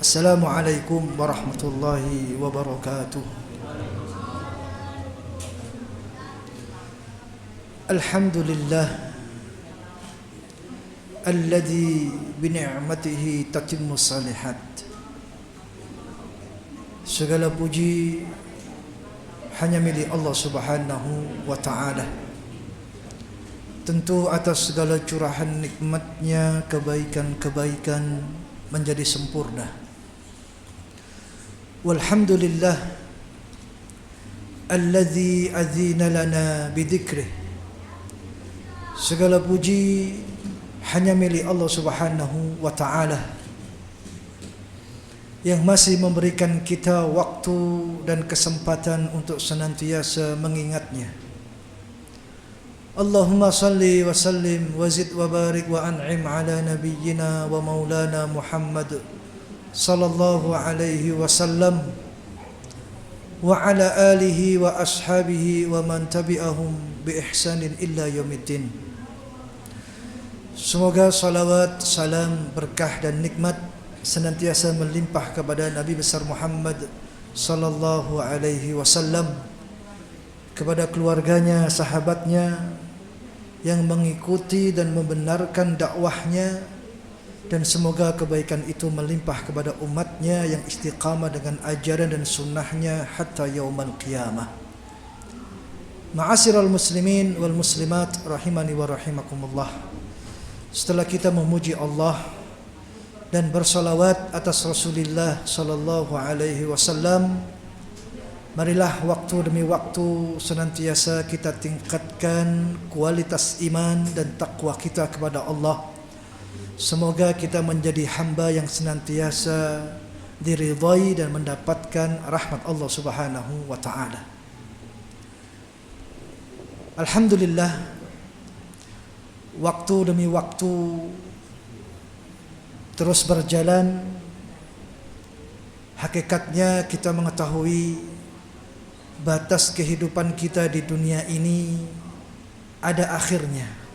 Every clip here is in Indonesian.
Assalamualaikum warahmatullahi wabarakatuh. Alhamdulillah alladzi bi ni'matihi tatimmu salihat. Segala puji hanya milik Allah Subhanahu wa ta'ala. Tentu atas segala curahan nikmatnya, kebaikan-kebaikan menjadi sempurna. Walhamdulillah alladzi adzina lana bidzikrih. Segala puji hanya milik Allah Subhanahu wa ta'ala yang masih memberikan kita waktu dan kesempatan untuk senantiasa mengingatnya. Allahumma salli wa sallim wa zid wa barik wa an'im ala nabiyyina wa maulana Muhammad sallallahu alaihi wasallam wa ala alihi wa ashabihi wa man tabi'ahum bi ihsanin illa yaumiddin. Semoga salawat, salam, berkah dan nikmat senantiasa melimpah kepada Nabi besar Muhammad sallallahu alaihi wasallam, kepada keluarganya, sahabatnya yang mengikuti dan membenarkan dakwahnya, dan semoga kebaikan itu melimpah kepada umatnya yang istiqamah dengan ajaran dan sunnahnya hatta yaumal qiyamah. Ma'asyiral muslimin wal muslimat rahimani wa rahimakumullah. Setelah kita memuji Allah dan bersalawat atas Rasulullah sallallahu alaihi wasallam, marilah waktu demi waktu senantiasa kita tingkatkan kualitas iman dan takwa kita kepada Allah. Semoga kita menjadi hamba yang senantiasa diridhai dan mendapatkan rahmat Allah Subhanahu wa ta'ala. Alhamdulillah, waktu demi waktu terus berjalan. Hakikatnya kita mengetahui batas kehidupan kita di dunia ini ada akhirnya.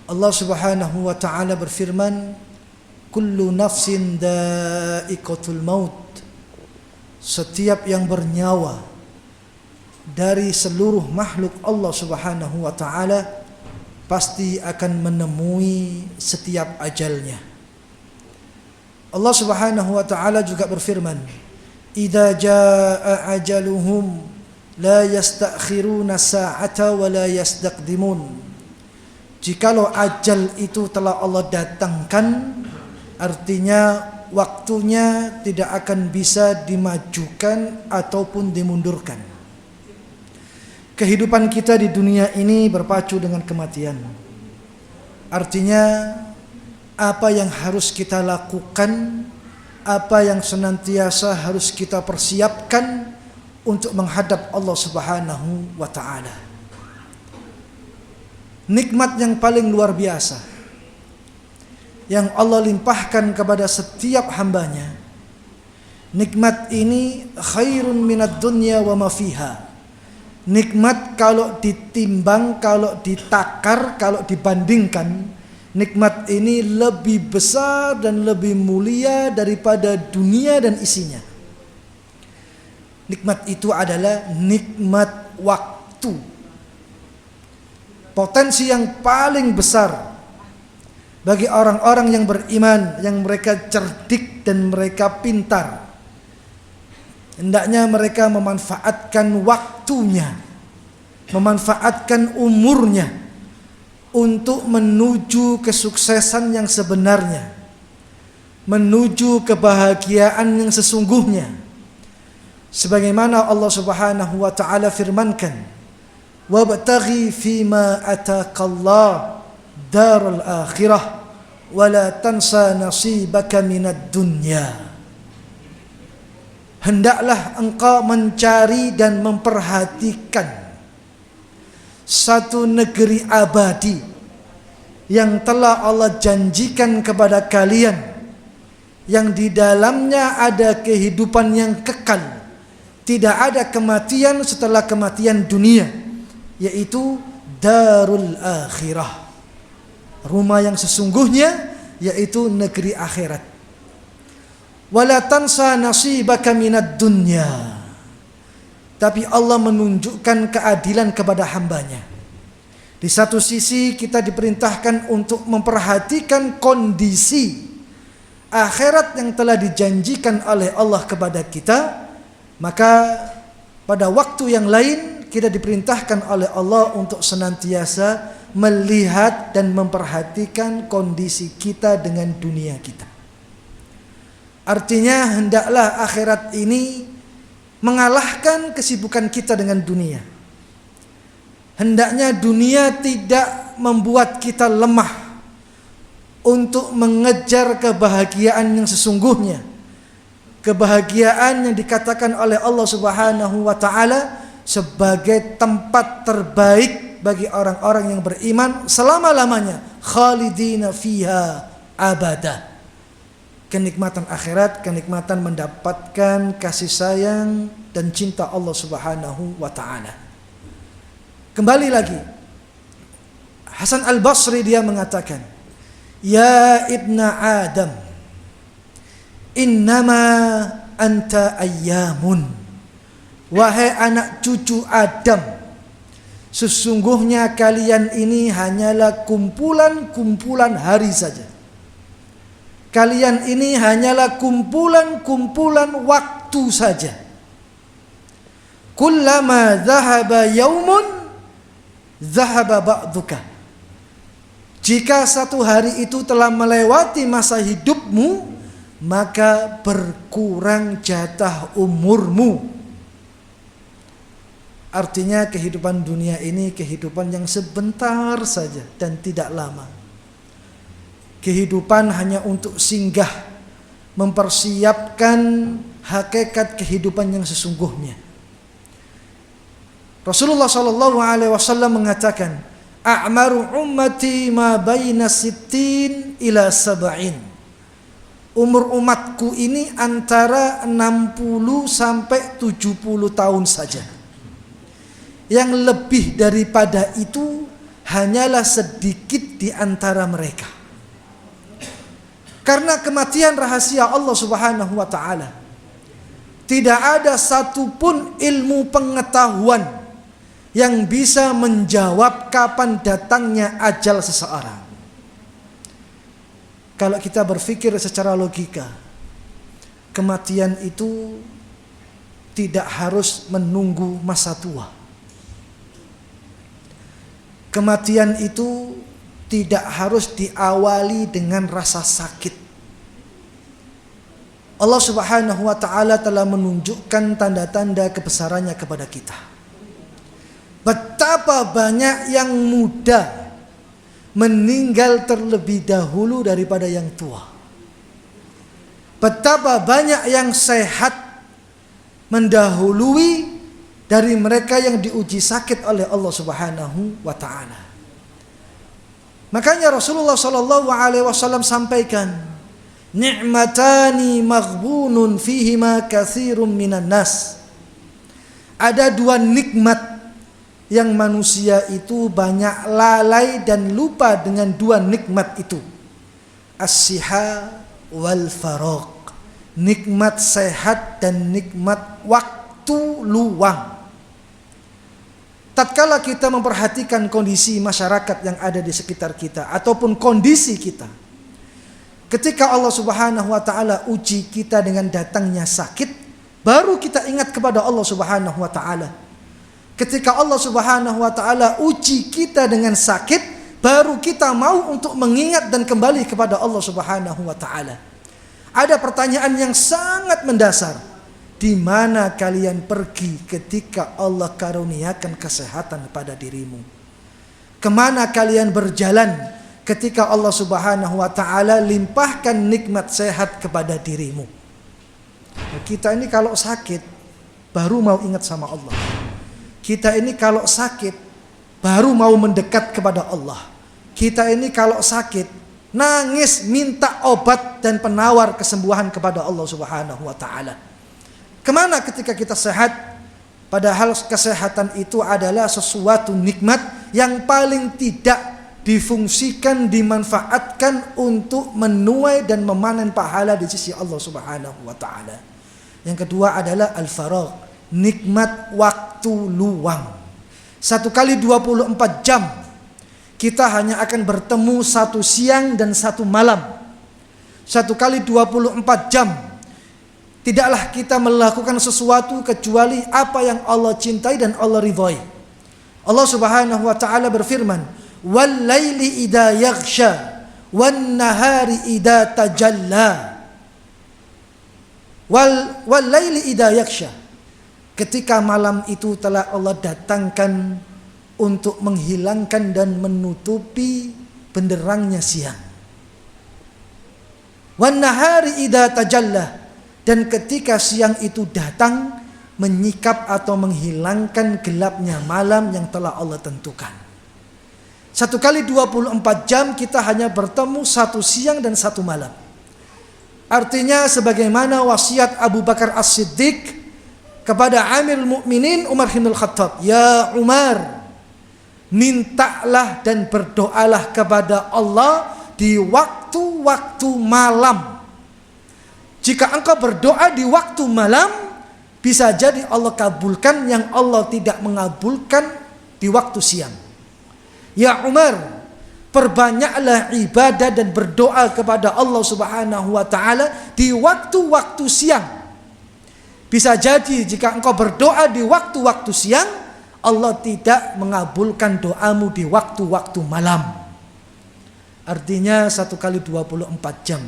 Allah Subhanahu wa ta'ala berfirman, kullu nafsin dha'iqatul maut. Setiap yang bernyawa dari seluruh makhluk Allah Subhanahu wa ta'ala pasti akan menemui setiap ajalnya. Allah Subhanahu wa ta'ala juga berfirman, idza jaa ajaluhum la yastakhiruna sa'ata wa la yastaqdimun. Jikalau ajal itu telah Allah datangkan, artinya waktunya tidak akan bisa dimajukan ataupun dimundurkan. Kehidupan kita di dunia ini berpacu dengan kematian. Artinya apa yang harus kita lakukan, apa yang senantiasa harus kita persiapkan untuk menghadap Allah Subhanahu wa ta'ala. Nikmat yang paling luar biasa yang Allah limpahkan kepada setiap hambanya. Nikmat ini khairun minad dunya wa ma fiha. Nikmat kalau ditimbang, kalau ditakar, kalau dibandingkan, nikmat ini lebih besar dan lebih mulia daripada dunia dan isinya. Nikmat itu adalah nikmat waktu. Potensi yang paling besar bagi orang-orang yang beriman, yang mereka cerdik dan mereka pintar. Hendaknya mereka memanfaatkan waktunya, memanfaatkan umurnya untuk menuju kesuksesan yang sebenarnya, menuju kebahagiaan yang sesungguhnya. Sebagaimana Allah Subhanahu wa ta'ala firmankan, wabtaghi fima ataqallah darul akhirah wa la tansa nasibaka minad dunya. Hendaklah engkau mencari dan memperhatikan satu negeri abadi yang telah Allah janjikan kepada kalian, yang di dalamnya ada kehidupan yang kekal, tidak ada kematian setelah kematian dunia, yaitu darul akhirah, rumah yang sesungguhnya, yaitu negeri akhirat. Wala tansa nasibaka minad dunya. Tapi Allah menunjukkan keadilan kepada hambanya. Di satu sisi kita diperintahkan untuk memperhatikan kondisi akhirat yang telah dijanjikan oleh Allah kepada kita. Maka pada waktu yang lain kita diperintahkan oleh Allah untuk senantiasa melihat dan memperhatikan kondisi kita dengan dunia kita. Artinya hendaklah akhirat ini mengalahkan kesibukan kita dengan dunia. Hendaknya dunia tidak membuat kita lemah untuk mengejar kebahagiaan yang sesungguhnya. Kebahagiaan yang dikatakan oleh Allah Subhanahu wa taala sebagai tempat terbaik bagi orang-orang yang beriman selama-lamanya, khalidina fiha abada. Kenikmatan akhirat, kenikmatan mendapatkan kasih sayang dan cinta Allah Subhanahu wa taala. Kembali lagi, Hasan Al-Basri dia mengatakan, "Ya ibna Adam, innama anta ayyamun." Wahai anak cucu Adam, sesungguhnya kalian ini hanyalah kumpulan-kumpulan hari saja. Kalian ini hanyalah kumpulan-kumpulan waktu saja. Kullama dhahaba yaumun dhahaba ba'duka. Jika satu hari itu telah melewati masa hidupmu, maka berkurang jatah umurmu. Artinya kehidupan dunia ini kehidupan yang sebentar saja dan tidak lama. Kehidupan hanya untuk singgah, mempersiapkan hakikat kehidupan yang sesungguhnya. Rasulullah sallallahu alaihi wasallam mengatakan, "A'maru ummati ma baina sittin ila sab'in." Umur umatku ini antara 60 sampai 70 tahun saja. Yang lebih daripada itu hanyalah sedikit di antara mereka. Karena kematian rahasia Allah Subhanahu wa taala. Tidak ada satupun ilmu pengetahuan yang bisa menjawab kapan datangnya ajal seseorang. Kalau kita berpikir secara logika, kematian itu tidak harus menunggu masa tua. Kematian itu tidak harus diawali dengan rasa sakit. Allah Subhanahu wa taala telah menunjukkan tanda-tanda kebesarannya kepada kita. Betapa banyak yang muda meninggal terlebih dahulu daripada yang tua. Betapa banyak yang sehat mendahului dari mereka yang diuji sakit oleh Allah Subhanahu wa taala. Makanya Rasulullah sallallahu alaihi wasallam sampaikan, "Ni'matani maghbunun fihima katsirun minan nas." Ada dua nikmat yang manusia itu banyak lalai dan lupa dengan dua nikmat itu. As-siha wal faraq. Nikmat sehat dan nikmat waktu luang. Tatkala kita memperhatikan kondisi masyarakat yang ada di sekitar kita ataupun kondisi kita, ketika Allah Subhanahu wa taala uji kita dengan datangnya sakit, baru kita ingat kepada Allah Subhanahu wa taala. Ketika Allah Subhanahu wa taala uji kita dengan sakit, baru kita mau untuk mengingat dan kembali kepada Allah Subhanahu wa taala. Ada pertanyaan yang sangat mendasar. Di mana kalian pergi ketika Allah karuniakan kesehatan pada dirimu? Kemana kalian berjalan ketika Allah Subhanahu wa taala limpahkan nikmat sehat kepada dirimu? Kita ini kalau sakit baru mau ingat sama Allah. Kita ini kalau sakit baru mau mendekat kepada Allah. Kita ini kalau sakit nangis minta obat dan penawar kesembuhan kepada Allah Subhanahu wa taala. Kemana ketika kita sehat? Padahal kesehatan itu adalah sesuatu nikmat yang paling tidak difungsikan, dimanfaatkan untuk menuai dan memanen pahala di sisi Allah Subhanahu wa taala. Yang kedua adalah al-faragh, nikmat waktu luang. 1 kali 24 jam kita hanya akan bertemu 1 siang dan 1 malam. 1 kali 24 jam tidaklah kita melakukan sesuatu kecuali apa yang Allah cintai dan Allah ridhai. Allah Subhanahu wa taala berfirman, "Wal laili idza yaghsha wan nahari idza tajalla." Wal laili idza yaghsha. Ketika malam itu telah Allah datangkan untuk menghilangkan dan menutupi benderangnya siang. Wan nahari idza tajalla. Dan ketika siang itu datang menyikap atau menghilangkan gelapnya malam yang telah Allah tentukan. 1 kali 24 jam kita hanya bertemu 1 siang dan 1 malam. Artinya sebagaimana wasiat Abu Bakar As-Siddiq kepada Amirul Mukminin Umar bin Khattab, "Ya Umar, mintalah dan berdoalah kepada Allah di waktu-waktu malam. Jika engkau berdoa di waktu malam, bisa jadi Allah kabulkan yang Allah tidak mengabulkan di waktu siang. Ya Umar, perbanyaklah ibadah dan berdoa kepada Allah Subhanahu wa taala di waktu-waktu siang. Bisa jadi jika engkau berdoa di waktu-waktu siang, Allah tidak mengabulkan doamu di waktu-waktu malam." Artinya 1 kali 24 jam.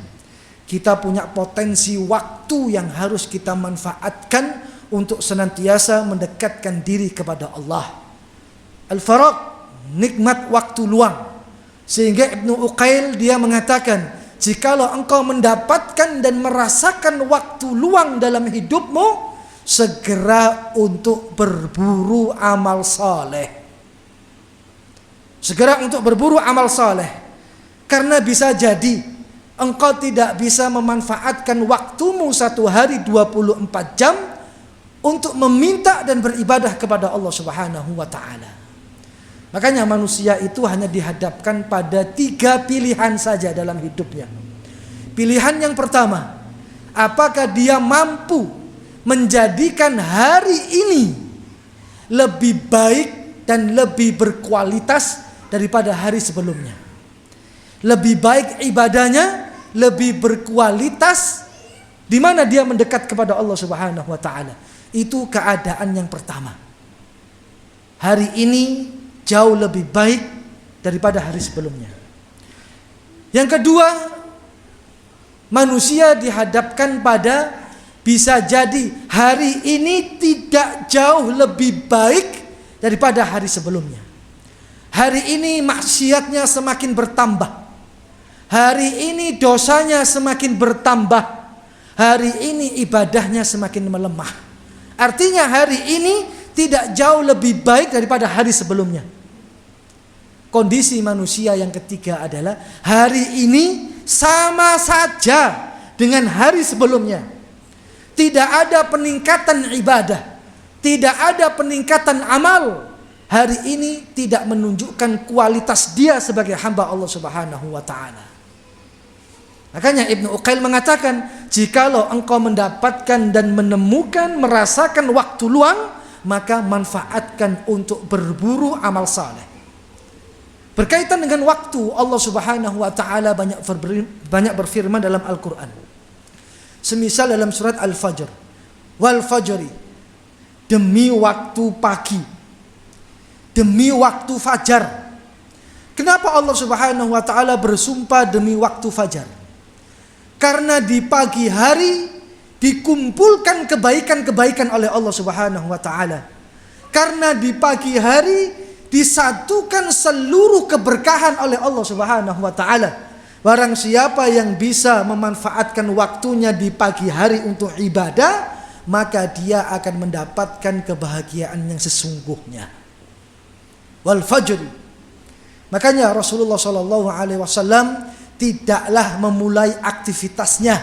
Kita punya potensi waktu yang harus kita manfaatkan untuk senantiasa mendekatkan diri kepada Allah. Al-faragh, nikmat waktu luang. Sehingga Ibnu Uqail dia mengatakan, jikalau engkau mendapatkan dan merasakan waktu luang dalam hidupmu, segera untuk berburu amal saleh. Segera untuk berburu amal saleh. Karena bisa jadi engkau tidak bisa memanfaatkan waktumu 1 hari 24 jam untuk meminta dan beribadah kepada Allah Subhanahu wa taala. Makanya manusia itu hanya dihadapkan pada 3 pilihan saja dalam hidupnya. Pilihan yang pertama, apakah dia mampu menjadikan hari ini lebih baik dan lebih berkualitas daripada hari sebelumnya. Lebih baik ibadahnya, lebih berkualitas, di mana dia mendekat kepada Allah Subhanahu wa taala. Itu keadaan yang pertama. Hari ini jauh lebih baik daripada hari sebelumnya. Yang kedua, manusia dihadapkan pada bisa jadi hari ini tidak jauh lebih baik daripada hari sebelumnya. Hari ini maksiatnya semakin bertambah. Hari ini dosanya semakin bertambah. Hari ini ibadahnya semakin melemah. Artinya hari ini tidak jauh lebih baik daripada hari sebelumnya. Kondisi manusia yang ketiga adalah hari ini sama saja dengan hari sebelumnya. Tidak ada peningkatan ibadah, tidak ada peningkatan amal. Hari ini tidak menunjukkan kualitas dia sebagai hamba Allah Subhanahu wa taala. Makanya Ibnu Uqail mengatakan, jikalau engkau mendapatkan dan menemukan, merasakan waktu luang, maka manfaatkan untuk berburu amal saleh. Berkaitan dengan waktu, Allah Subhanahu wa taala banyak berfirman dalam Al-Qur'an. Semisal dalam surat Al-Fajr, wal fajri, demi waktu pagi, demi waktu fajar. Kenapa Allah Subhanahu wa taala bersumpah demi waktu fajar? Karena di pagi hari dikumpulkan kebaikan-kebaikan oleh Allah Subhanahu wa taala. Karena di pagi hari disatukan seluruh keberkahan oleh Allah Subhanahu wa taala. Barang siapa yang bisa memanfaatkan waktunya di pagi hari untuk ibadah, maka dia akan mendapatkan kebahagiaan yang sesungguhnya. Wal fajr. Makanya Rasulullah sallallahu alaihi wasallam tidaklah memulai aktivitasnya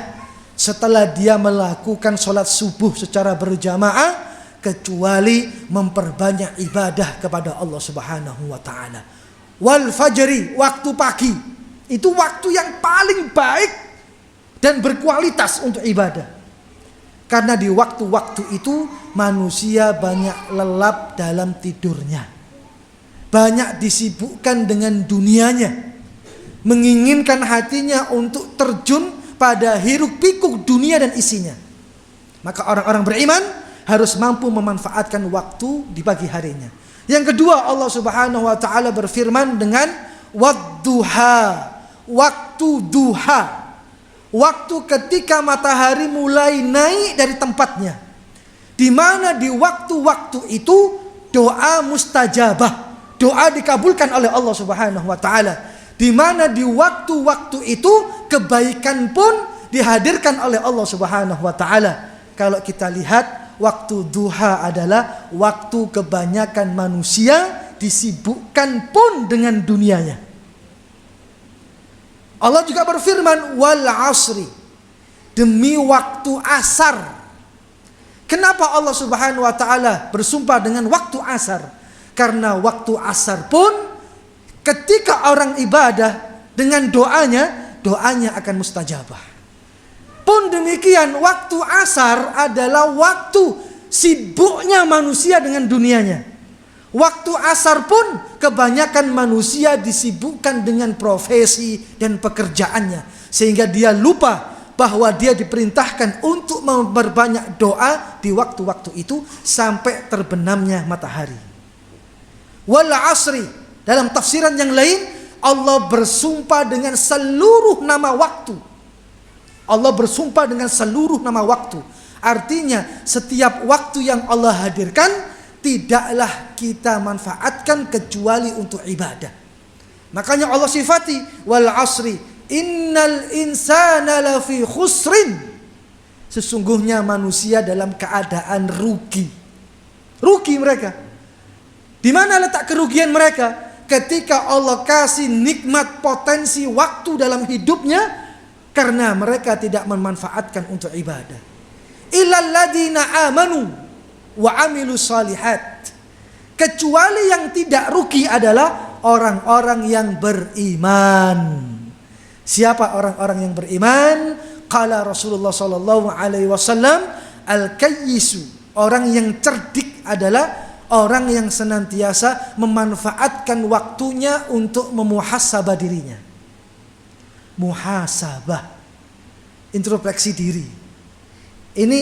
setelah dia melakukan sholat subuh secara berjamaah kecuali memperbanyak ibadah kepada Allah Subhanahu wa taala. wal fajri, waktu pagi. Itu waktu yang paling baik dan berkualitas untuk ibadah. Karena di waktu-waktu itu manusia banyak lelap dalam tidurnya. Banyak disibukkan dengan dunianya. Menginginkan hatinya untuk terjun pada hiruk pikuk dunia dan isinya. Maka orang-orang beriman harus mampu memanfaatkan waktu di pagi harinya. Yang kedua, Allah Subhanahu wa taala berfirman dengan wadduha, waktu duha. Waktu ketika matahari mulai naik dari tempatnya. Di mana di waktu-waktu itu doa mustajabah. Doa dikabulkan oleh Allah Subhanahu wa taala. Di mana di waktu-waktu itu kebaikan pun dihadirkan oleh Allah Subhanahu wa taala. Kalau kita lihat, waktu duha adalah waktu kebanyakan manusia disibukkan pun dengan dunianya. Allah juga berfirman wal asri, demi waktu asar. Kenapa Allah Subhanahu wa taala bersumpah dengan waktu asar? Karena waktu asar pun ketika orang ibadah dengan doanya akan mustajabah. Pun demikian, waktu asar adalah waktu sibuknya manusia dengan dunianya. Waktu asar pun kebanyakan manusia disibukkan dengan profesi dan pekerjaannya. Sehingga dia lupa bahwa dia diperintahkan untuk memperbanyak doa di waktu-waktu itu sampai terbenamnya matahari. Wal asri, dalam tafsiran yang lain, Allah bersumpah dengan seluruh nama waktu. Allah bersumpah dengan seluruh nama waktu. Artinya setiap waktu yang Allah hadirkan tidaklah kita manfaatkan kecuali untuk ibadah. Makanya Allah sifati wal asri innal insana lafi khusrin. Sesungguhnya manusia dalam keadaan rugi. Rugi mereka. Di mana letak kerugian mereka? Ketika Allah kasih nikmat potensi waktu dalam hidupnya, karena mereka tidak memanfaatkan untuk ibadah. Illal ladzina amanu wa amilu salihat. Kecuali yang tidak rugi adalah orang-orang yang beriman. Siapa orang-orang yang beriman? Qala Rasulullah sallallahu alaihi wasallam, al-kayyisu, orang yang cerdik adalah orang yang senantiasa memanfaatkan waktunya untuk memuhasabah dirinya. Muhasabah, introspeksi diri. Ini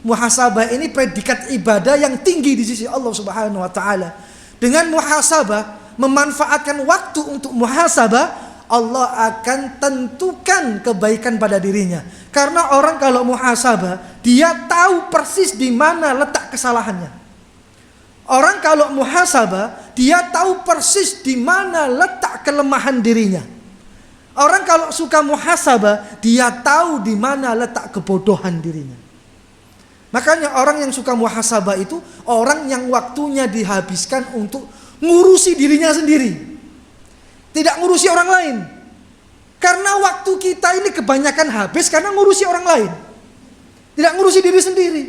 muhasabah ini predikat ibadah yang tinggi di sisi Allah Subhanahu wa taala. Dengan muhasabah, memanfaatkan waktu untuk muhasabah, Allah akan tentukan kebaikan pada dirinya. Karena orang kalau muhasabah, dia tahu persis di mana letak kesalahannya. Orang kalau muhasabah, dia tahu persis di mana letak kelemahan dirinya. Orang kalau suka muhasabah, dia tahu di mana letak kebodohan dirinya. Makanya orang yang suka muhasabah itu orang yang waktunya dihabiskan untuk ngurusi dirinya sendiri. Tidak ngurusi orang lain. Karena waktu kita ini kebanyakan habis karena ngurusi orang lain. Tidak ngurusi diri sendiri.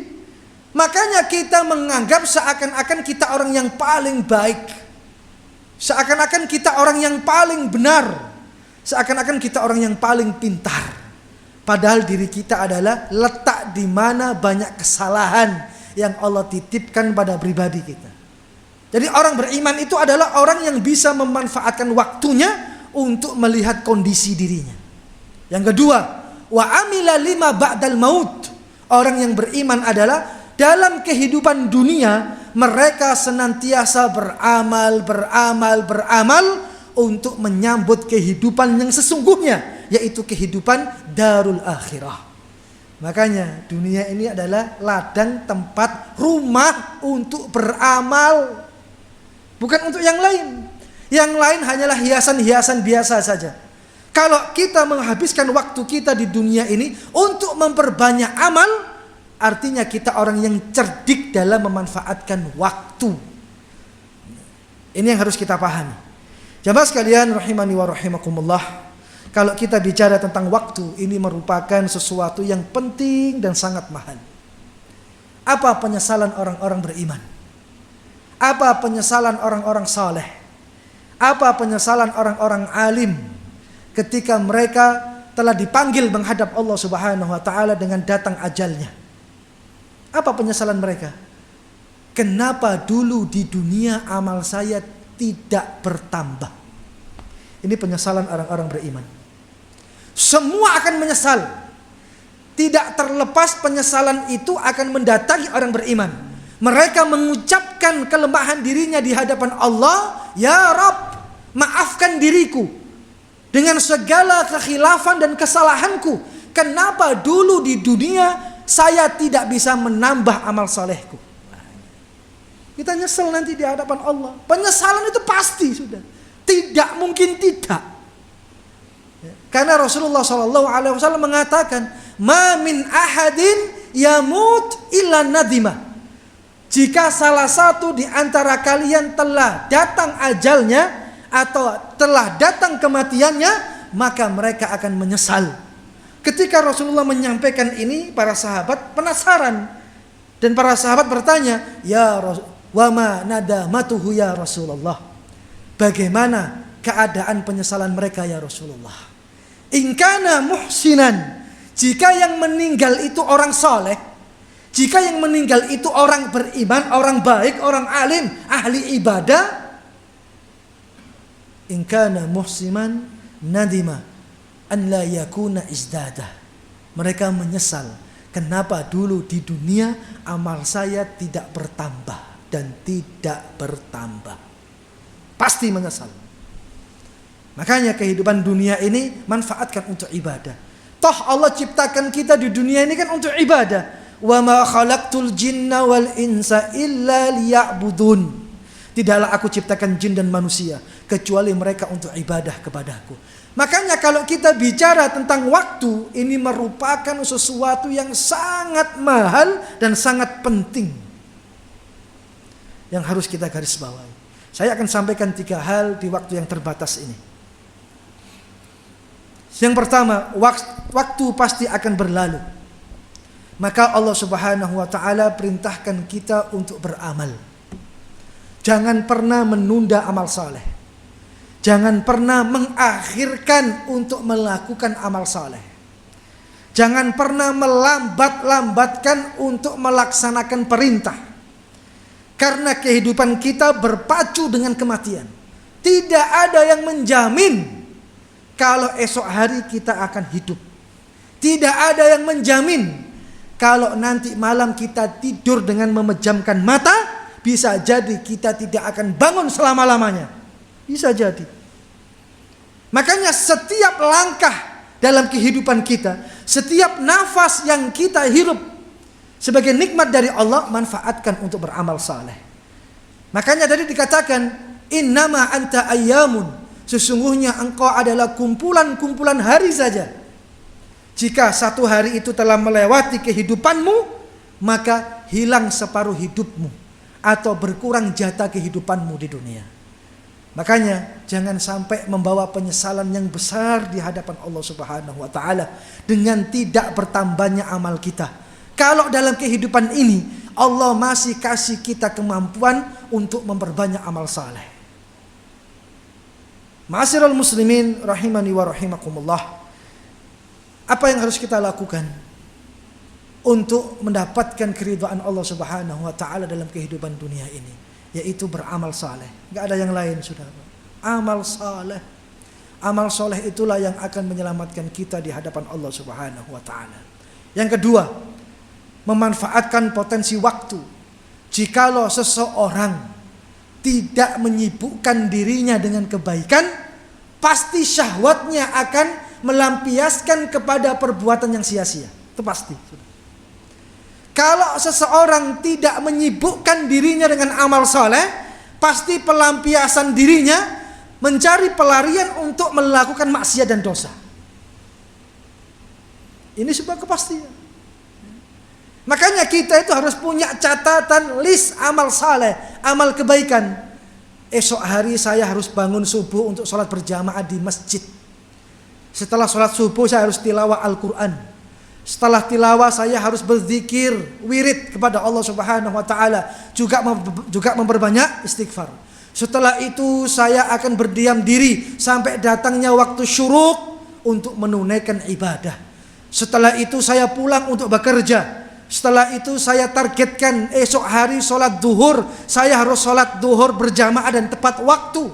Makanya kita menganggap seakan-akan kita orang yang paling baik. Seakan-akan kita orang yang paling benar. Seakan-akan kita orang yang paling pintar. Padahal diri kita adalah letak di mana banyak kesalahan yang Allah titipkan pada pribadi kita. Jadi orang beriman itu adalah orang yang bisa memanfaatkan waktunya untuk melihat kondisi dirinya. Yang kedua, wa amila lima ba'dal maut. Orang yang beriman adalah dalam kehidupan dunia mereka senantiasa beramal untuk menyambut kehidupan yang sesungguhnya, yaitu kehidupan darul akhirah. Makanya dunia ini adalah ladang tempat rumah untuk beramal, bukan untuk yang lain. Yang lain hanyalah hiasan-hiasan biasa saja. Kalau kita menghabiskan waktu kita di dunia ini untuk memperbanyak amal, artinya kita orang yang cerdik dalam memanfaatkan waktu. Ini yang harus kita pahami. Jamaah sekalian rahimani wa rahimakumullah. Kalau kita bicara tentang waktu, ini merupakan sesuatu yang penting dan sangat mahal. Apa penyesalan orang-orang beriman? Apa penyesalan orang-orang saleh? Apa penyesalan orang-orang alim ketika mereka telah dipanggil menghadap Allah Subhanahu wa taala dengan datang ajalnya? Apa penyesalan mereka? Kenapa dulu di dunia amal saya tidak bertambah? Ini penyesalan orang-orang beriman. Semua akan menyesal. Tidak terlepas penyesalan itu akan mendatangi orang beriman. Mereka mengucapkan kelemahan dirinya di hadapan Allah, "Ya Rabb, maafkan diriku dengan segala kekhilafan dan kesalahanku. Kenapa dulu di dunia saya tidak bisa menambah amal salehku?" Kita nyesel nanti di hadapan Allah. Penyesalan itu pasti sudah. Tidak mungkin tidak. Karena Rasulullah SAW mengatakan, "Ma min ahadin yamut illa nadimah." Jika salah satu di antara kalian telah datang ajalnya atau telah datang kematiannya, maka mereka akan menyesal. Ketika Rasulullah menyampaikan ini, para sahabat penasaran. Dan para sahabat bertanya, "Ya wa ma nadamatuhu ya Rasulullah?" Bagaimana keadaan penyesalan mereka ya Rasulullah? In kana muhsinan, jika yang meninggal itu orang saleh, jika yang meninggal itu orang beriman, orang baik, orang alim, ahli ibadah, in kana muhsiman nadima an la yakuna izdada. Mereka menyesal, kenapa dulu di dunia amal saya tidak bertambah dan tidak bertambah. Pasti menyesal. Makanya kehidupan dunia ini manfaatkan untuk ibadah. Toh Allah ciptakan kita di dunia ini kan untuk ibadah. Wa ma khalaqtul jinna wal insa illa liya'budun. Tidaklah aku ciptakan jin dan manusia kecuali mereka untuk ibadah kepadaku. Makanya kalau kita bicara tentang waktu, ini merupakan sesuatu yang sangat mahal dan sangat penting yang harus kita garis bawahi. Saya akan sampaikan 3 hal di waktu yang terbatas ini. Yang pertama, waktu pasti akan berlalu. Maka Allah Subhanahu wa taala perintahkan kita untuk beramal. Jangan pernah menunda amal saleh. Jangan pernah mengakhirkan untuk melakukan amal saleh. Jangan pernah melambat-lambatkan untuk melaksanakan perintah. Karena kehidupan kita berpacu dengan kematian. Tidak ada yang menjamin kalau esok hari kita akan hidup. Tidak ada yang menjamin kalau nanti malam kita tidur dengan memejamkan mata, bisa jadi kita tidak akan bangun selama-lamanya. Bisa jadi. Makanya setiap langkah dalam kehidupan kita, setiap nafas yang kita hirup sebagai nikmat dari Allah, manfaatkan untuk beramal saleh. Makanya tadi dikatakan, "Innama anta ayyamun." Sesungguhnya engkau adalah kumpulan-kumpulan hari saja. Jika satu hari itu telah melewati kehidupanmu, maka hilang separuh hidupmu atau berkurang jatah kehidupanmu di dunia. Makanya jangan sampai membawa penyesalan yang besar di hadapan Allah Subhanahu wa taala dengan tidak bertambahnya amal kita. Kalau dalam kehidupan ini Allah masih kasih kita kemampuan untuk memperbanyak amal saleh. Ma'asyiral muslimin rahimani wa rahimakumullah. Apa yang harus kita lakukan untuk mendapatkan keridhaan Allah Subhanahu wa taala dalam kehidupan dunia ini? Yaitu beramal saleh. Enggak ada yang lain, Saudara. Amal saleh. Amal saleh itulah yang akan menyelamatkan kita di hadapan Allah Subhanahu wa taala. Yang kedua, memanfaatkan potensi waktu. Jikalau seseorang tidak menyibukkan dirinya dengan kebaikan, pasti syahwatnya akan melampiaskan kepada perbuatan yang sia-sia. Itu pasti. Kalau seseorang tidak menyibukkan dirinya dengan amal saleh, pasti pelampiasan dirinya mencari pelarian untuk melakukan maksiat dan dosa. Ini sebuah kepastian. Makanya kita itu harus punya catatan list amal saleh, amal kebaikan. Esok hari saya harus bangun subuh untuk sholat berjamaah di masjid. Setelah sholat subuh saya harus tilawah Al-Quran. Setelah tilawah saya harus berzikir, wirid kepada Allah Subhanahu wa taala, juga memperbanyak istighfar. Setelah itu saya akan berdiam diri sampai datangnya waktu syuruk untuk menunaikan ibadah. Setelah itu saya pulang untuk bekerja. Setelah itu saya targetkan esok hari sholat duhur. Saya harus sholat duhur berjamaah dan tepat waktu.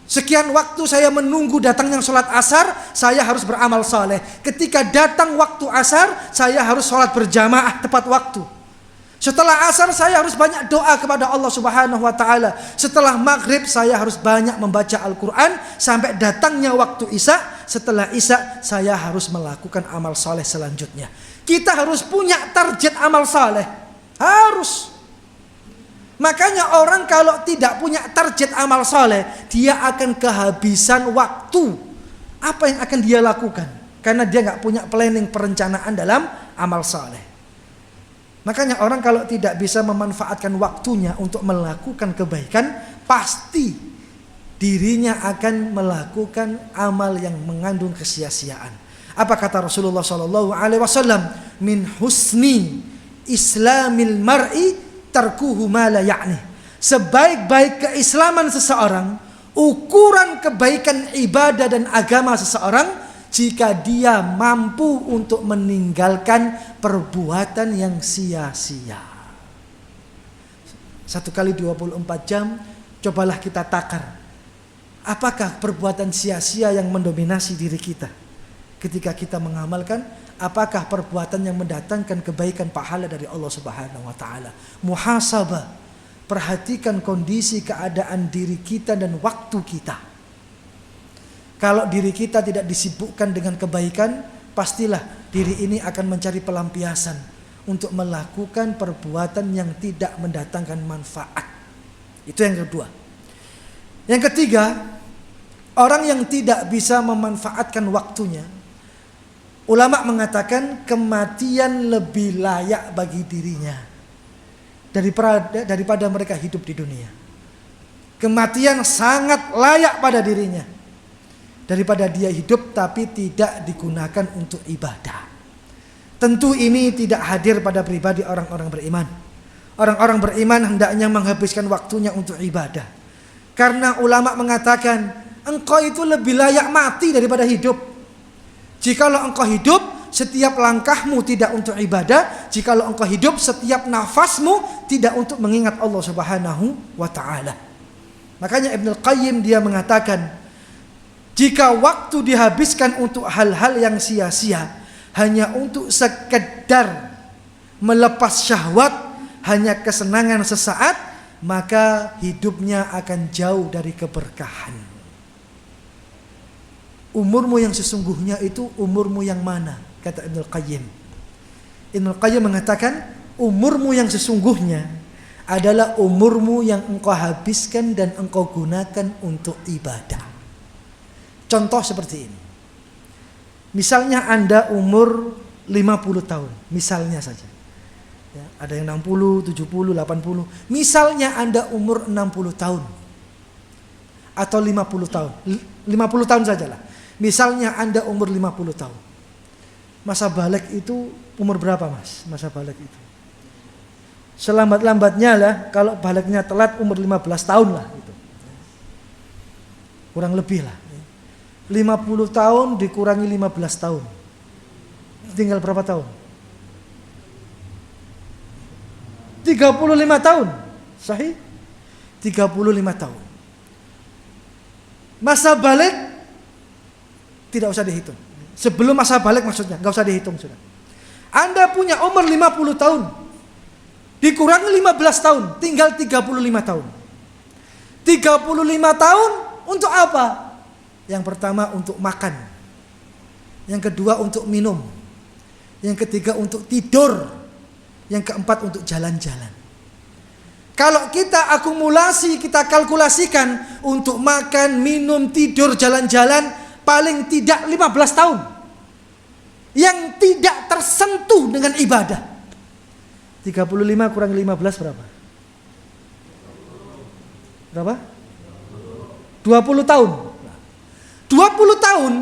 Sekian waktu saya menunggu datangnya sholat asar, saya harus beramal saleh. Ketika datang waktu asar, saya harus sholat berjamaah tepat waktu. Setelah asar saya harus banyak doa kepada Allah Subhanahu wa taala. Setelah maghrib saya harus banyak membaca Al-Qur'an sampai datangnya waktu Isya. Setelah Isya saya harus melakukan amal saleh selanjutnya. Kita harus punya target amal saleh. Harus. Makanya orang kalau tidak punya target amal saleh, dia akan kehabisan waktu. Apa yang akan dia lakukan? Karena dia nggak punya planning, perencanaan dalam amal saleh. Makanya orang kalau tidak bisa memanfaatkan waktunya untuk melakukan kebaikan, pasti dirinya akan melakukan amal yang mengandung kesia-siaan. Apa kata Rasulullah SAW? Min husni islamil mar'i tarkuhu ma la ya'ni. Sebaik-baik keislaman seseorang, ukuran kebaikan ibadah dan agama seseorang, jika dia mampu untuk meninggalkan perbuatan yang sia-sia. 1 kali 24 jam, cobalah kita takar. Apakah perbuatan sia-sia yang mendominasi diri kita? Ketika kita mengamalkan, apakah perbuatan yang mendatangkan kebaikan pahala dari Allah Subhanahu wa taala? Muhasabah. Perhatikan kondisi keadaan diri kita dan waktu kita. Kalau diri kita tidak disibukkan dengan kebaikan, pastilah diri ini akan mencari pelampiasan untuk melakukan perbuatan yang tidak mendatangkan manfaat. Itu yang kedua. Yang ketiga, orang yang tidak bisa memanfaatkan waktunya, ulama mengatakan kematian lebih layak bagi dirinya daripada mereka hidup di dunia. Kematian sangat layak pada dirinya daripada dia hidup tapi tidak digunakan untuk ibadah. Tentu ini tidak hadir pada pribadi orang-orang beriman. Orang-orang beriman hendaknya menghabiskan waktunya untuk ibadah. Karena ulama mengatakan, engkau itu lebih layak mati daripada hidup. Jikalau engkau hidup, setiap langkahmu tidak untuk ibadah. Jikalau engkau hidup, setiap nafasmu tidak untuk mengingat Allah Subhanahu wa ta'ala. Makanya Ibnu Qayyim dia mengatakan, jika waktu dihabiskan untuk hal-hal yang sia-sia, hanya untuk sekedar melepas syahwat, hanya kesenangan sesaat, maka hidupnya akan jauh dari keberkahan. Umurmu yang sesungguhnya itu umurmu yang mana? Kata Ibnu Qayyim. Ibnu Qayyim mengatakan, umurmu yang sesungguhnya adalah umurmu yang engkau habiskan dan engkau gunakan untuk ibadah. Contoh seperti ini. Misalnya Anda umur 50 tahun, misalnya saja. Ya, ada yang 60, 70, 80. Misalnya Anda umur 60 tahun. Atau 50 tahun. 50 tahun sajalah. Misalnya Anda umur 50 tahun. Masa balik itu umur berapa, Mas? Masa balik itu. Selambat-lambatnya lah, kalau baliknya telat umur 15 tahun lah gitu. Kurang lebih lah. 50 tahun dikurangi 15 tahun. Tinggal berapa tahun? 35 tahun. Sahih? 35 tahun. Masa balik tidak usah dihitung. Sebelum masa balik maksudnya, enggak usah dihitung sudah. Anda punya umur 50 tahun. Dikurangi 15 tahun, tinggal 35 tahun. 35 tahun untuk apa? Yang pertama untuk makan. Yang kedua untuk minum. Yang ketiga untuk tidur. Yang keempat untuk jalan-jalan. Kalau kita akumulasi, kita kalkulasikan untuk makan, minum, tidur, jalan-jalan, paling tidak 15 tahun. Yang tidak tersentuh dengan ibadah. 35 kurang 15 berapa? Berapa? 20 tahun. 20 tahun,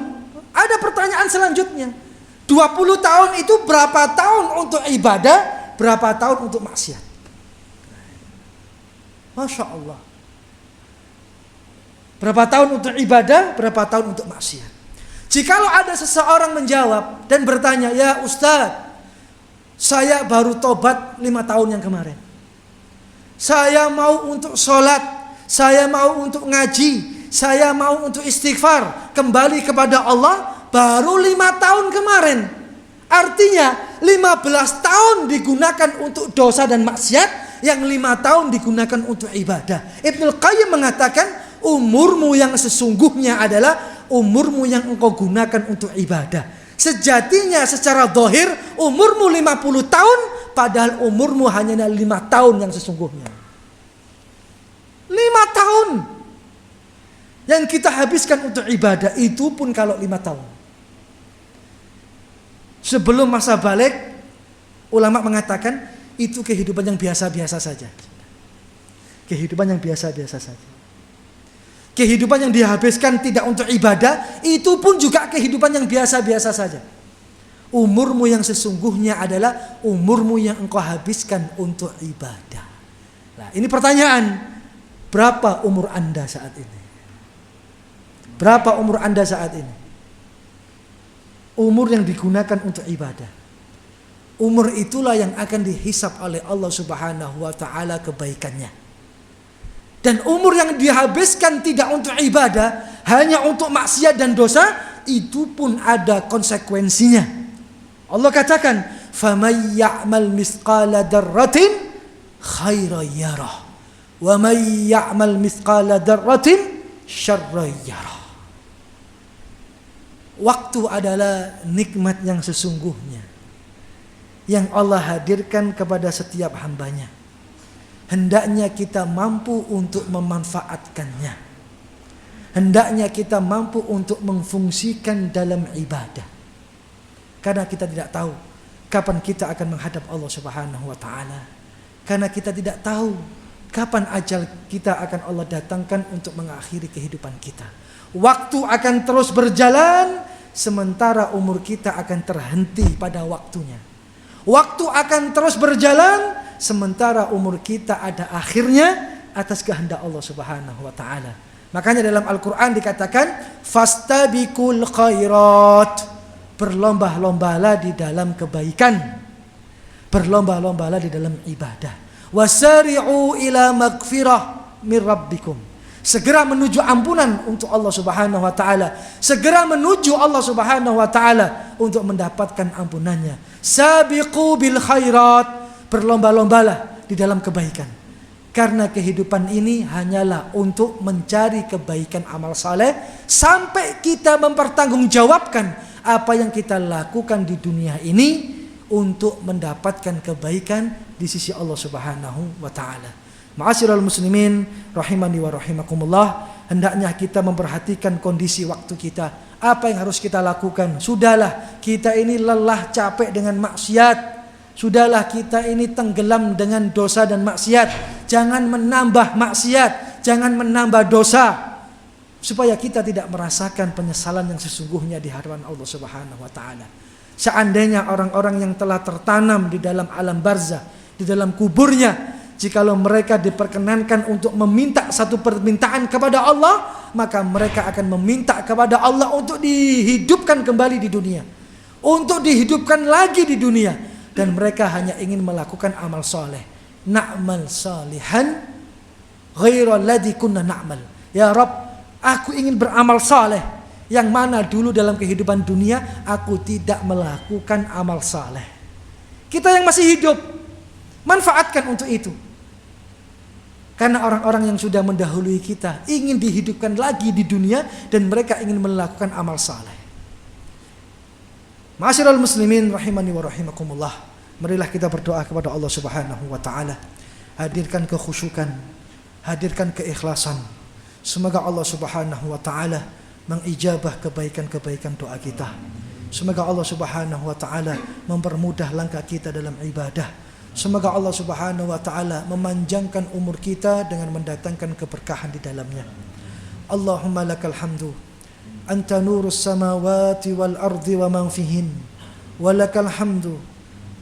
ada pertanyaan selanjutnya. 20 tahun itu berapa tahun untuk ibadah, berapa tahun untuk maksiat? Masya Allah. Berapa tahun untuk ibadah, berapa tahun untuk maksiat. Jikalau ada seseorang menjawab dan bertanya, "Ya Ustadz, saya baru tobat 5 tahun yang kemarin. Saya mau untuk sholat, saya mau untuk ngaji, saya mau untuk istighfar, kembali kepada Allah, baru 5 tahun kemarin." Artinya 15 tahun digunakan untuk dosa dan maksiat, yang 5 tahun digunakan untuk ibadah. Ibnul Qayyim mengatakan, umurmu yang sesungguhnya adalah umurmu yang engkau gunakan untuk ibadah. Sejatinya secara zahir umurmu 50 tahun, padahal umurmu hanya 5 tahun yang sesungguhnya. 5 tahun yang kita habiskan untuk ibadah, itu pun kalau 5 tahun. Sebelum masa balik, ulama mengatakan itu kehidupan yang biasa-biasa saja. Kehidupan yang biasa-biasa saja. Kehidupan yang dihabiskan tidak untuk ibadah, itu pun juga kehidupan yang biasa-biasa saja. Umurmu yang sesungguhnya adalah umurmu yang engkau habiskan untuk ibadah. Nah, ini pertanyaan, berapa umur Anda saat ini? Berapa umur Anda saat ini? Umur yang digunakan untuk ibadah. Umur itulah yang akan dihisab oleh Allah Subhanahu wa taala kebaikannya. Dan umur yang dihabiskan tidak untuk ibadah, hanya untuk maksiat dan dosa, itu pun ada konsekuensinya. Allah katakan, "Faman ya'mal mithqala dzarratin khairan yarah, wa man ya'mal mithqala dzarratin syarran yarah." Waktu adalah nikmat yang sesungguhnya yang Allah hadirkan kepada setiap hambanya. Hendaknya kita mampu untuk memanfaatkannya. Hendaknya kita mampu untuk memfungsikan dalam ibadah. Karena kita tidak tahu kapan kita akan menghadap Allah Subhanahu wa taala. Karena kita tidak tahu kapan ajal kita akan Allah datangkan untuk mengakhiri kehidupan kita. Waktu akan terus berjalan, sementara umur kita akan terhenti pada waktunya. Waktu akan terus berjalan, sementara umur kita ada akhirnya atas kehendak Allah Subhanahu wa taala. Makanya dalam Al-Qur'an dikatakan, "Fastabiqul khairat." Berlomba-lombalah di dalam kebaikan. Berlomba-lombalah di dalam ibadah. Wasari'u ila maghfirah min rabbikum. Segera menuju ampunan untuk Allah Subhanahu wa taala. Segera menuju Allah Subhanahu wa taala untuk mendapatkan ampunannya. Sabiqu bil khairat. Berlomba-lombalah di dalam kebaikan. Karena kehidupan ini hanyalah untuk mencari kebaikan amal saleh sampai kita mempertanggungjawabkan apa yang kita lakukan di dunia ini untuk mendapatkan kebaikan di sisi Allah Subhanahu wa taala. Ma'asyiral muslimin rahimani wa rahimakumullah, hendaknya kita memperhatikan kondisi waktu kita. Apa yang harus kita lakukan? Sudahlah, kita ini lelah capek dengan maksiat. Sudahlah, kita ini tenggelam dengan dosa dan maksiat. Jangan menambah maksiat, jangan menambah dosa, supaya kita tidak merasakan penyesalan yang sesungguhnya di hadapan Allah Subhanahu wa taala. Seandainya orang-orang yang telah tertanam di dalam alam barzah, di dalam kuburnya, jikalau mereka diperkenankan untuk meminta satu permintaan kepada Allah, maka mereka akan meminta kepada Allah untuk dihidupkan kembali di dunia, untuk dihidupkan lagi di dunia. Dan mereka hanya ingin melakukan amal soleh. Na'mal salihan ghairal ladzi kunna na'mal. Ya Rabb, aku ingin beramal soleh, yang mana dulu dalam kehidupan dunia aku tidak melakukan amal soleh. Kita yang masih hidup, manfaatkan untuk itu. Karena orang-orang yang sudah mendahului kita ingin dihidupkan lagi di dunia, dan mereka ingin melakukan amal saleh. Ma'asyiral muslimin rahimani wa rahimakumullah, marilah kita berdoa kepada Allah Subhanahu wa taala. Hadirkan kekhusyukan, hadirkan keikhlasan. Semoga Allah Subhanahu wa taala mengijabah kebaikan-kebaikan doa kita. Semoga Allah Subhanahu wa taala mempermudah langkah kita dalam ibadah. Semoga Allah Subhanahu wa taala memanjangkan umur kita dengan mendatangkan keberkahan di dalamnya. Allahumma lakal hamdu anta nurus samawati wal ardi wa man fihin, wa lakal hamdu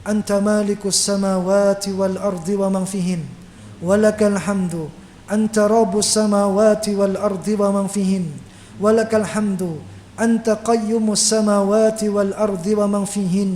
anta malikus samawati wal ardi wa man fihin, wa lakal hamdu أنت رب السماوات والأرض ومن فيهن ولك الحمد أنت قيم السماوات والأرض ومن فيهن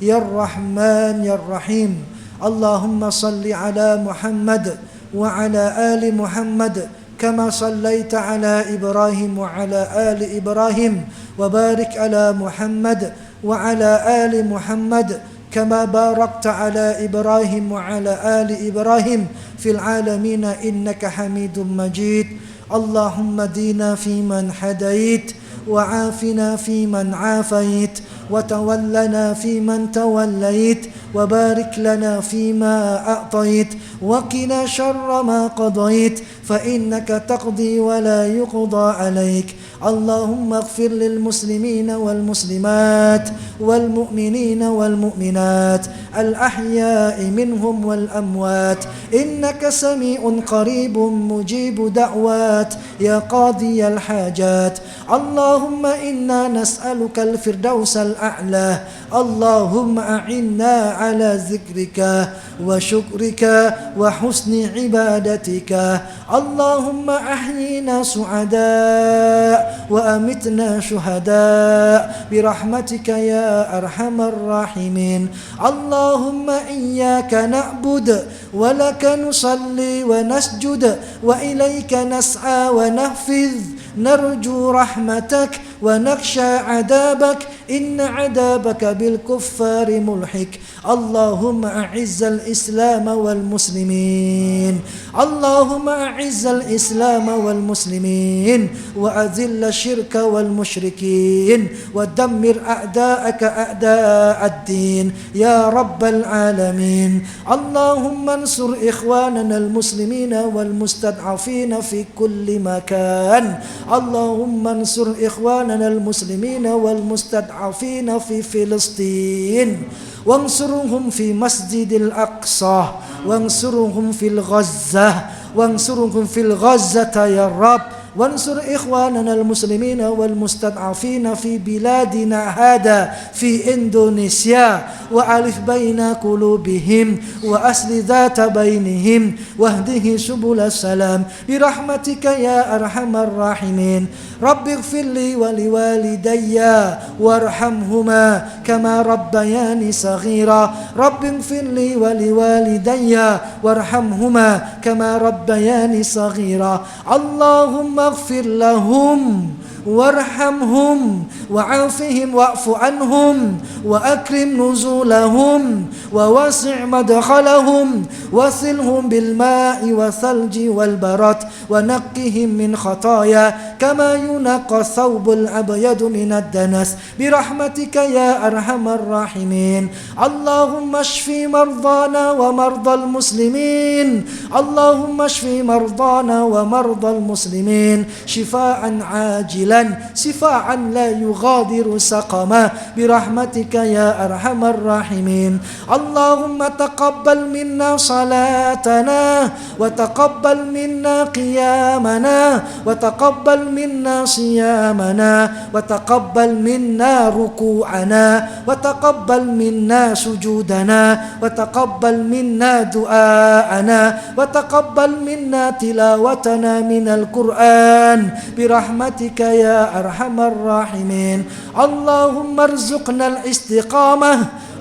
يا الرحمن يا الرحيم اللهم صل على محمد وعلى آل محمد كما صليت على إبراهيم وعلى آل إبراهيم وبارك على محمد وعلى آل محمد كما باركت على إبراهيم وعلى آل إبراهيم في العالمين إنك حميد مجيد اللهم دينا فيمن هديت وعافنا فيمن عافيت وتولنا فيمن توليت وبارك لنا فيما أعطيت وقنا شر ما قضيت فإنك تقضي ولا يقضى عليك اللهم اغفر للمسلمين والمسلمات والمؤمنين والمؤمنات الأحياء منهم والأموات إنك سميع قريب مجيب دعوات يا قاضي الحاجات اللهم إنا نسألك الفردوس الأعلى اللهم أعنا على ذكرك وشكرك وحسن عبادتك اللهم أحينا سعداء وأمتنا شهداء برحمتك يا أرحم الراحمين اللهم إياك نعبد ولك نصلي ونسجد وإليك نسعى ونحفظ نرجو رحمتك ونخشى عذابك إن عذابك بالكفار ملحق اللهم أعز الإسلام والمسلمين اللهم أعز الإسلام والمسلمين وأذل الشرك والمشركين ودمر أعداءك أعداء الدين يا رب العالمين اللهم انصر إخواننا المسلمين والمستضعفين في كل مكان اللهم انصر إخواننا المسلمين والمستضعفين في فلسطين وانصرهم في مسجد الأقصى وانصرهم في الغزة وانصرهم في الغزة يا رب وانصر إخواننا المسلمين والمستضعفين في بلادنا هذا في إندونيسيا وألف بين قلوبهم وأصل ذات بينهم واهده سبل السلام برحمتك يا أرحم الراحمين رب اغفر لي ولوالدي وارحمهما كما ربياني صغيرا رب اغفر لي ولوالدي وارحمهما كما ربياني صغيرا اللهم اغفر لهم وارحمهم وعافهم واعف عنهم وأكرم نزولهم ووسع مدخلهم وصلهم بالماء والثلج والبرد ونقهم من خطايا كما ينقى الثوب الأبيض من الدنس برحمتك يا أرحم الراحمين اللهم اشف مرضانا ومرضى المسلمين اللهم اشف مرضانا ومرضى المسلمين شفاء عاجلا شفاء لا يغادر سقما برحمتك يا أرحم الراحمين اللهم تقبل منا صلاتنا وتقبل منا قيامنا وتقبل منا صيامنا وتقبل منا ركوعنا وتقبل منا سجودنا وتقبل منا دعاءنا وتقبل منا تلاوتنا من القرآن برحمتك يا أرحم الراحمين اللهم ارزقنا الاستقامة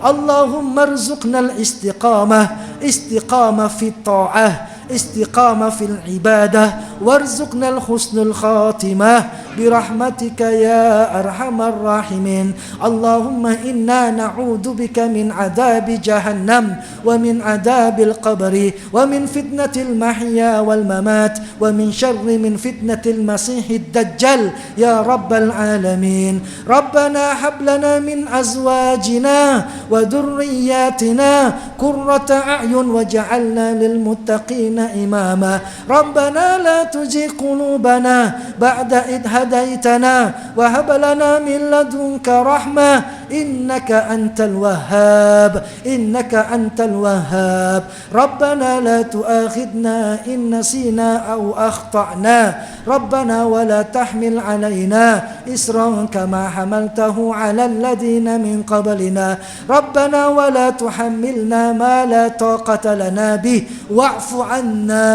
اللهم ارزقنا الاستقامة استقامة في الطاعة استقامة في العبادة وارزقنا الحسن الخاتمة برحمتك يا أرحم الراحمين اللهم إنا نعوذ بك من عذاب جهنم ومن عذاب القبر ومن فتنة المحيا والممات ومن شر من فتنة المسيح الدجال يا رب العالمين ربنا هب لنا من أزواجنا وذرياتنا قرة أعين وجعلنا للمتقين إماما ربنا لا تزغ قلوبنا بعد إذ هديتنا وهب لنا من لدنك رحمة innaka antal wahhab, innaka antal wahhab. Rabbana la tu'akhidna in nasina aw akhtana. Rabbana wa la tahmil alaina isran kama hamaltahu ala alladhina min qablina. Rabbana wa la tuhammilna ma la taqata lana bih wa'fu 'anna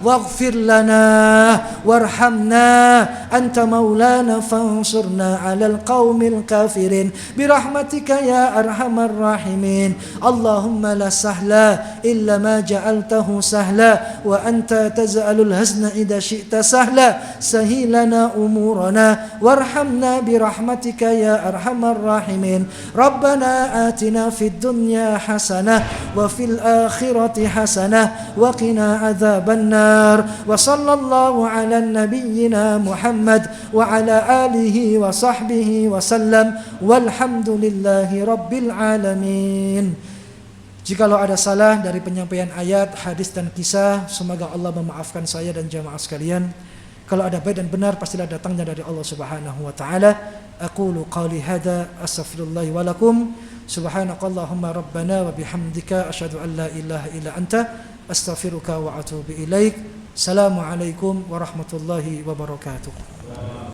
waghfir lana warhamna anta maulana fansurna 'alal qaumil kafirin birahmatika ya arhamar rahimin. Allahumma la sahla illa ma ja'altahu sahla wa anta taj'alul hazna idza syi'ta sahla sahilana umurana warhamna birahmatika ya arhamar rahimin. Rabbana atina fid dunya hasanah wa fil akhirati hasanah wa qina adzabannar. Wa sallallahu ala nabiyyina Muhammad wa ala alihi wa sahbihi wa sallam walhamdulillahi rabbil alamin. Jikalau ada salah dari penyampaian ayat, hadis dan kisah, semoga Allah memaafkan saya dan jamaah sekalian. Kalau ada baik dan benar, pastilah datangnya dari Allah Subhanahu wa taala. Aqulu qali hadza astaghfirullah wa lakum. Subhanakallahumma rabbana wa bihamdika asyhadu an la ilaha illa anta astaghfiruka wa atubu ilaik. Assalamualaikum warahmatullahi wabarakatuh.